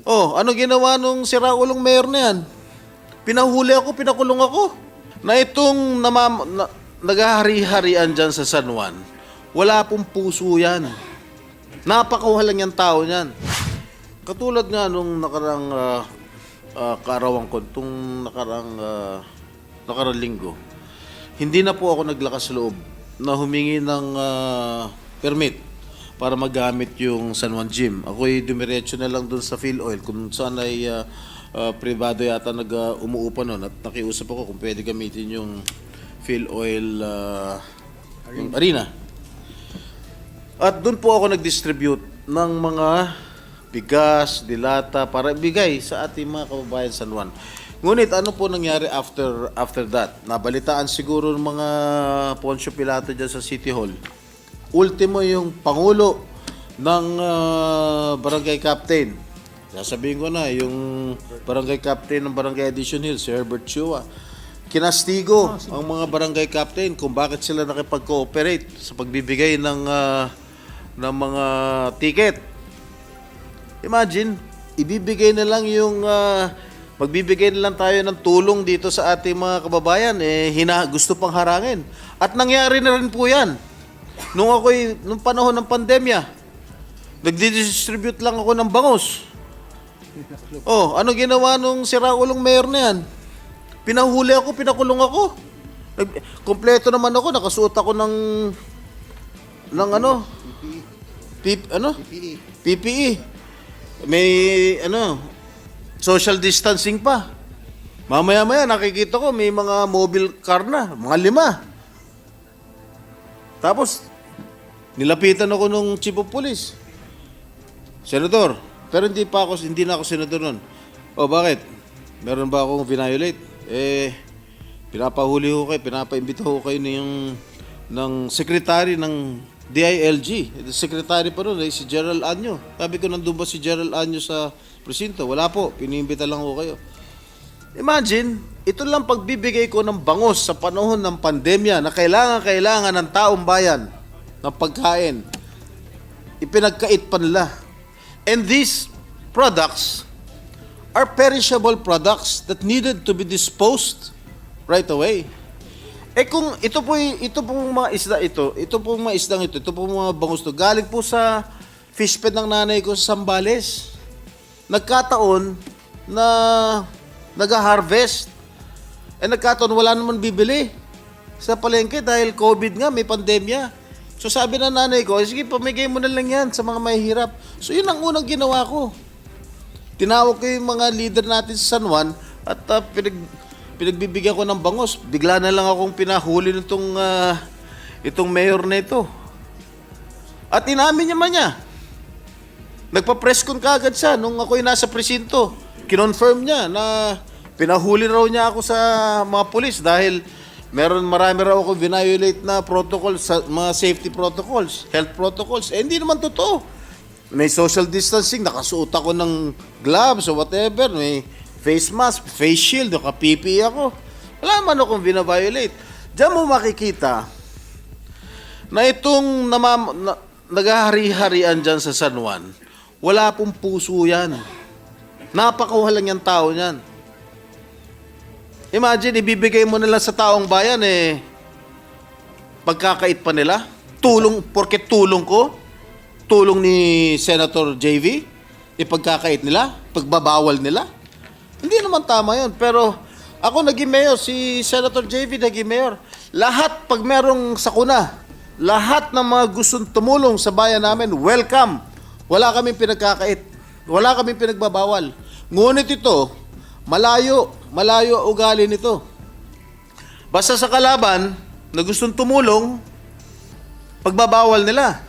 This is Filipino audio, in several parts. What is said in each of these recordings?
Oh, ano ginawa nung siraulong mayor na yan? Pinahuli ako, pinakulong ako. Na itong naghahari-harian dyan sa San Juan, wala pong puso yan. Napakawalang yung tao niyan. Katulad nga nung nakarang kaarawan ko, itong nakarang linggo, hindi na po ako naglakas loob na humingi ng permit para magamit yung San Juan Gym. Ako'y dumiretso na lang dun sa PhilOil kung saan ay privado yata umuupa nun at nakiusap ako kung pwede gamitin yung PhilOil yung arena. At dun po ako nag-distribute ng mga bigas, dilata para ibigay sa ating mga kababayan San Juan. Ngunit ano po nangyari after that? Nabalitaan siguro ng mga Poncio Pilato dyan sa City Hall. Ultimo yung Pangulo ng Barangay Captain. Sasabihin ko na, yung Barangay Captain ng Barangay Addition Hill, si Herbert Chua. Kinastigo ang mga Barangay Captain kung bakit sila nakipag-cooperate sa pagbibigay ng mga ticket. Imagine, ibibigay na lang yung magbibigay na lang tayo ng tulong dito sa ating mga kababayan, gusto pang harangin. At nangyari na rin po yan. Nung panahon ng pandemya, nagdi-distribute lang ako ng bangus. Oh, ano ginawa nung siraulong mayor na yan? Pinahuli ako, pinakulong ako. Kompleto naman ako, nakasuot ako ng PPE. May social distancing pa. Mamaya-maya nakikita ko may mga mobile car na, mga 5. Tapos nilapitan ako nung chief of police. Senador, pero hindi na ako senador nun. Oh, bakit? Meron ba akong violate? Pinapahuli ko kayo, pinapaimbita ko kayo ng secretary ng DILG. Secretary pa rin, si Gerald Anyo. Sabi ko, nandun ba si Gerald Anyo sa presinto? Wala po, piniimbita lang ko kayo. Imagine, ito lang pagbibigay ko ng bangus sa panahon ng pandemya na kailangan ng taong bayan ng pagkain. Ipinagkait pa nila. And these products are perishable products that needed to be disposed right away. Kung ito pong mga isda ito pong mga bangus to, galing po sa fish pen ng nanay ko sa Zambales. Nagkataon na nag-harvest. Nagkataon wala naman bibili sa palengke dahil COVID nga, may pandemya. So sabi ng nanay ko, sige, pamigay mo na lang yan sa mga mahihirap. So yun ang unang ginawa ko. Tinawag ko yung mga leader natin sa San Juan at pinagbibigyan ko ng bangus. Bigla na lang akong pinahuli itong mayor na ito. At inamin niya. Nagpa-press con kaagad siya nung ako'y nasa presinto. Kinonfirm niya na pinahuli raw niya ako sa mga pulis dahil marami raw ako violate na protocols, mga safety protocols, health protocols. Hindi naman totoo. May social distancing, nakasuot ako ng gloves o whatever, may face mask, face shield, naka-PPE ako. Wala man akong violate. Diyan mo makikita na itong naghahari-harian dyan sa San Juan, wala pong puso yan. Napakawalang yung tao niyan. Imagine, ibibigay mo nila sa taong bayan, pagkakait pa nila. Porket tulong ko, tulong ni Senator JV, ipagkakait nila, pagbabawal nila. Hindi naman tama yun. Pero ako naging mayor, si Senator JV naging mayor. Lahat, pag merong sakuna, lahat ng mga gustong tumulong sa bayan namin, welcome. Wala kaming pinagkakait. Wala kaming pinagbabawal. Ngunit ito, malayo ugali nito. Basta sa kalaban na gustong tumulong, pagbabawal nila.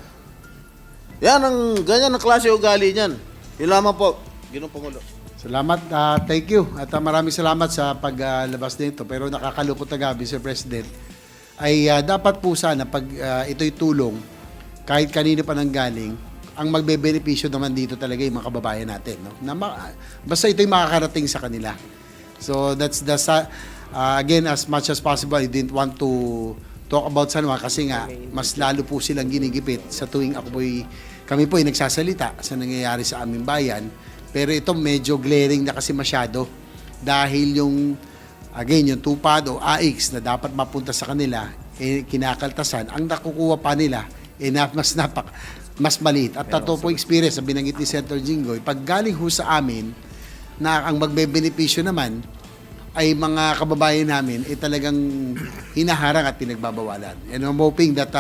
Ganyan ang klase ugali niyan. Yun lamang po, Ginoong Pangulo. Salamat, thank you. At maraming salamat sa paglabas nito. Pero nakakalupot na gabi, Sir President, ay dapat po sana pag ito'y tulong, kahit kanino pa nang galing, ang magbe-benepisyo naman dito talaga yung mga kababayan natin. No? Basta ito'y makakarating sa kanila. So that's again, as much as possible, I didn't want to talk about San Juan kasi nga, mas lalo po silang ginigipit sa tuwing kami po ay nagsasalita sa nangyayari sa aming bayan. Pero ito medyo glaring na kasi masyado. Dahil yung, again, yung tupad o AX na dapat mapunta sa kanila, kinakaltasan, ang nakukuha pa nila, mas maliit. At totoo po experience, na binanggit ni Senator Jinggoy, pag galing ho sa amin, na ang magbebenepisyo naman, ay mga kababayan namin, talagang hinaharang at pinagbabawalan. And I'm hoping that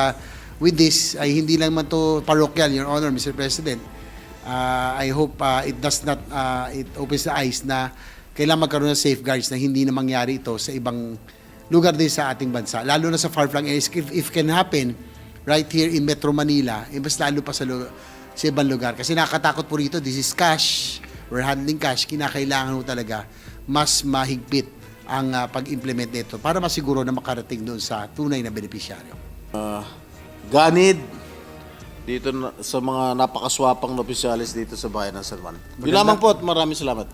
with this, ay hindi lang man to parochial, Your Honor, Mr. President. I hope it does not, it opens the eyes na kailangan magkaroon ng safeguards na hindi na mangyari ito sa ibang lugar din sa ating bansa. Lalo na sa far-flung areas, if can happen right here in Metro Manila, mas lalo pa sa ibang lugar. Kasi nakakatakot po rito, this is cash, we're handling cash, kinakailangan mo talaga mas mahigpit ang pag-implement nito para masiguro na makarating doon sa tunay na benepisyaryo. Ganid dito sa mga napakaswapang na opisyalis dito sa bayan ng San Juan. Yun lamang po at maraming salamat.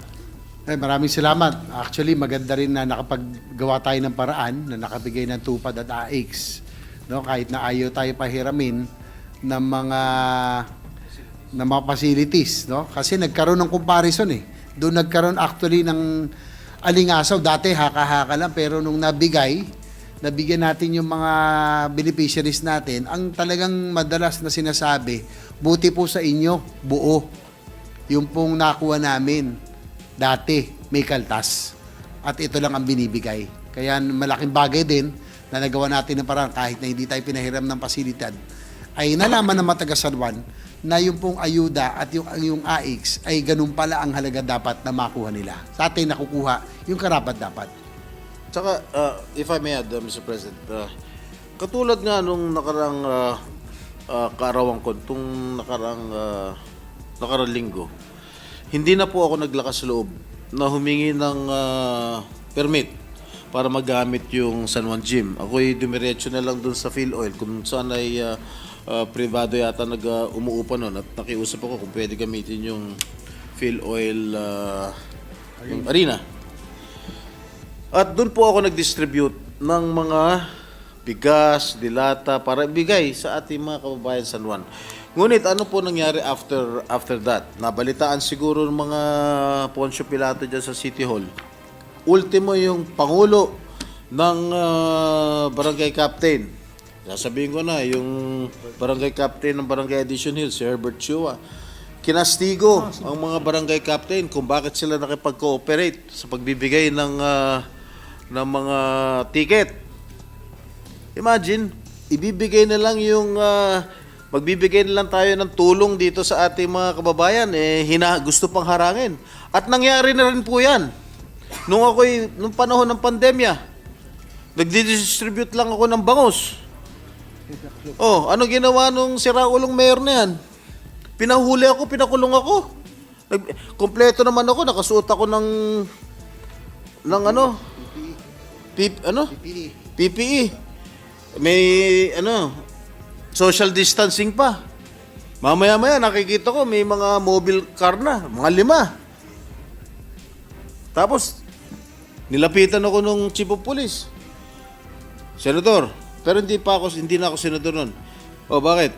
Maraming salamat. Actually, maganda rin na nakapaggawa tayo ng paraan na nakabigay ng tupad at AX. No? Kahit na ayaw tayo pahiramin ng mga facilities. No? Kasi nagkaroon ng comparison eh. Doon nagkaroon actually ng alingasaw. Dati haka-haka lang, pero nung nabigyan natin yung mga beneficiaries natin, ang talagang madalas na sinasabi, buti po sa inyo, buo. Yung pong nakuha namin, dati may kaltas. At ito lang ang binibigay. Kaya malaking bagay din na nagawa natin ng parang kahit na hindi tayo pinahiram ng pasilidad, ay nalaman ng mga taga San Juan na yung pong ayuda at yung AX ay ganun pala ang halaga dapat na makuha nila. Sa atin nakukuha yung karapat dapat. Tsaka, if I may add, Mr. President, katulad nga nung nakarang kaarawan ko, itong nakarang linggo, hindi na po ako naglakas loob na humingi ng permit para magamit yung San Juan Gym. Ako'y dumiretso na lang dun sa Phil Oil kung saan ay privado yata umuupa nun at nakiusap ako kung pwede gamitin yung Phil Oil yung arena. At doon po ako nag-distribute ng mga bigas, dilata para ibigay sa ating mga kababayan San Juan. Ngunit ano po nangyari after that? Nabalitaan siguro ng mga Poncio Pilato dyan sa City Hall. Ultimo yung Pangulo ng Barangay Captain. Sasabihin ko na, yung Barangay Captain ng Barangay Addition Hill, si Herbert Chua. Kinastigo ang mga Barangay Captain kung bakit sila nakipag-cooperate sa pagbibigay ng mga ticket. Imagine, ibibigay na lang yung magbibigay na lang tayo ng tulong dito sa ating mga kababayan, gusto pang harangin. At nangyari na rin po yan. Nung panahon ng pandemya, nagdi-distribute lang ako ng bangus. Oh, ano ginawa nung siraulong mayor na yan? Pinahuli ako, pinakulong ako. Kompleto naman ako, nakasuot ako ng PPE. May social distancing pa. Mamaya-maya nakikita ko may mga mobile car na, mga 5. Tapos nilapitan ako nung chief of police. Senador, pero hindi na ako senador noon. O bakit?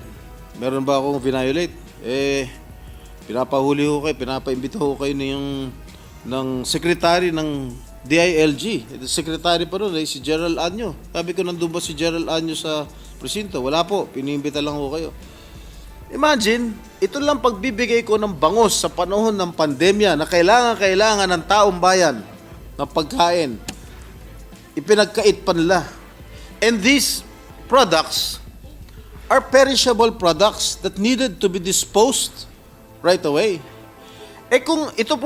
Meron ba akong violate? Pinapahuli ko kayo, pinapaimbita ko kayo ng secretary ng DILG. Secretary pa ron, si Gerald Anyo. Sabi ko, nandun ba si Gerald Anyo sa presinto? Wala po, piniimbita lang ko kayo. Imagine, ito lang pagbibigay ko ng bangus sa panahon ng pandemya na kailangan ng taong bayan ng pagkain. Ipinagkait pa nila. And these products are perishable products that needed to be disposed right away. Kung ito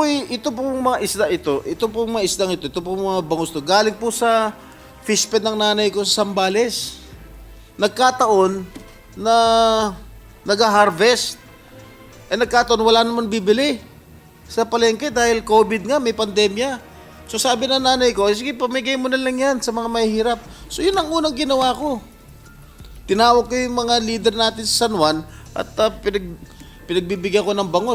pong mga isda ito pong mga bangus to, galing po sa fish pet ng nanay ko sa Sambales. Nagkataon na nag-harvest. Nagkataon wala naman bibili sa palengke dahil COVID nga, may pandemya. So sabi ng nanay ko, sige, pamigay mo na lang yan sa mga mahihirap. So yun ang unang ginawa ko. Tinawag ko yung mga leader natin sa San Juan at pinagbibigyan ko ng bangus.